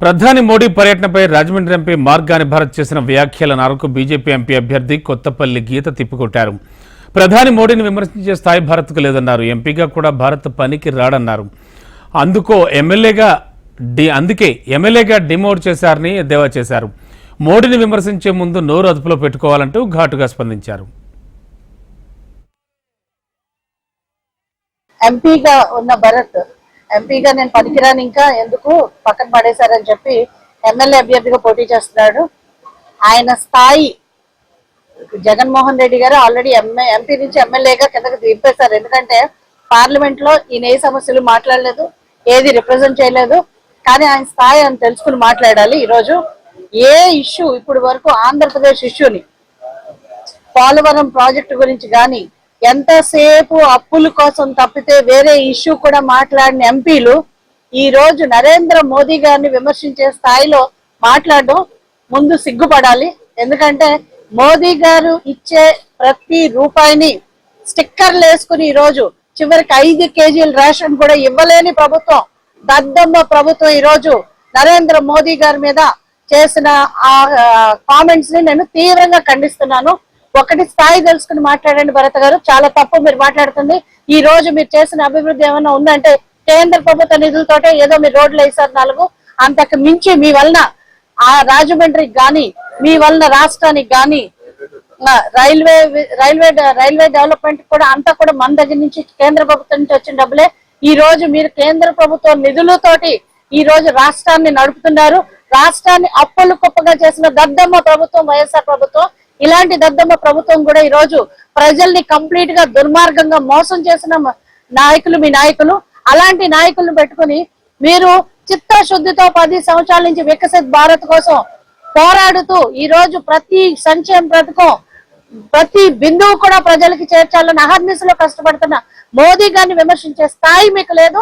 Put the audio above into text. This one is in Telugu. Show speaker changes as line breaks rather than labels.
ప్రధాని మోడీ పర్యటనపై రాజమండ్రి ఎంపీ మార్గాని భరత్ చేసిన వ్యాఖ్యల మేరకు బీజేపీ ఎంపీ అభ్యర్థి కొత్తపల్లి గీత తిప్పికొట్టారు. ప్రధాని మోడీని విమర్శించే స్థాయి భారత్కు లేదన్నారు. ఎంపీగా కూడా భారత్ పనికి రాడన్నారు. అందుకే ఎమ్మెల్యేగా డిమోట్ చేశారని ఎద్దేవా చేశారు. మోడీని విమర్శించే ముందు నోరు అదుపులో పెట్టుకోవాలంటూ ఘాటుగా స్పందించారు.
ఎంపీగా ఉన్న భరత్ ఎంపీగా నేను పనికిరాని ఇంకా ఎందుకు పక్కన పడేశారని చెప్పి ఎమ్మెల్యే అభ్యర్థిగా పోటీ చేస్తున్నాడు. ఆయన స్థాయి జగన్మోహన్ రెడ్డి గారు ఆల్రెడీ ఎంపీ నుంచి ఎమ్మెల్యేగా కిందకి దింపేశారు. ఎందుకంటే పార్లమెంట్ లో ఈయన ఏ సమస్యలు మాట్లాడలేదు, ఏది రిప్రజెంట్ చేయలేదు. కానీ ఆయన స్థాయి అని తెలుసుకుని మాట్లాడాలి. ఈరోజు ఏ ఇష్యూ ఇప్పుడు వరకు ఆంధ్రప్రదేశ్ ఇష్యూని పోలవరం ప్రాజెక్టు గురించి కానీ ఎంతసేపు అప్పుల కోసం తప్పితే వేరే ఇష్యూ కూడా మాట్లాడిన ఎంపీలు ఈ రోజు నరేంద్ర మోదీ గారిని విమర్శించే స్థాయిలో మాట్లాడడం ముందు సిగ్గుపడాలి. ఎందుకంటే మోదీ గారు ఇచ్చే ప్రతి రూపాయిని స్టిక్కర్లు వేసుకుని ఈ రోజు చివరికి 5 కేజీల రేషన్ కూడా ఇవ్వలేని ప్రభుత్వం, దద్దమ్మ ప్రభుత్వం ఈ రోజు నరేంద్ర మోదీ గారి మీద చేసిన ఆ కామెంట్స్ ని నేను తీవ్రంగా ఖండిస్తున్నాను. ఒకటి స్థాయి తెలుసుకుని మాట్లాడండి భరత్ గారు, చాలా తప్పు మీరు మాట్లాడుతుంది. ఈ రోజు మీరు చేసిన అభివృద్ధి ఏమైనా ఉందంటే కేంద్ర ప్రభుత్వ నిధులతోటే ఏదో మీరు రోడ్లు వేసారు 4, అంతకు మించి మీ వలన ఆ రాజమండ్రికి గాని మీ వలన రాష్ట్రానికి గాని రైల్వే డెవలప్మెంట్ కూడా అంతా కూడా మన దగ్గర నుంచి కేంద్ర ప్రభుత్వం నుంచి వచ్చిన డబ్బులే. ఈ రోజు మీరు కేంద్ర ప్రభుత్వ నిధులతోటి ఈ రోజు రాష్ట్రాన్ని నడుపుతున్నారు. రాష్ట్రాన్ని అప్పులు కుప్పగా చేసిన దద్దమ్మ ప్రభుత్వం వైఎస్ఆర్ ప్రభుత్వం. ఇలాంటి దద్దమ్మ ప్రభుత్వం కూడా ఈ రోజు ప్రజల్ని కంప్లీట్ గా దుర్మార్గంగా మోసం చేసిన నాయకులు మీ నాయకులు. అలాంటి నాయకులను పెట్టుకుని మీరు చిత్తశుద్ధితో 10 సంవత్సరాల నుంచి వికసిత్ భారత్ కోసం పోరాడుతూ ఈ రోజు ప్రతి సంక్షేమ పథకం ప్రతి బిందువు కూడా ప్రజలకి చేర్చాలని అహర్నిశలో కష్టపడుతున్న మోదీ గారిని విమర్శించే స్థాయి మీకు లేదు.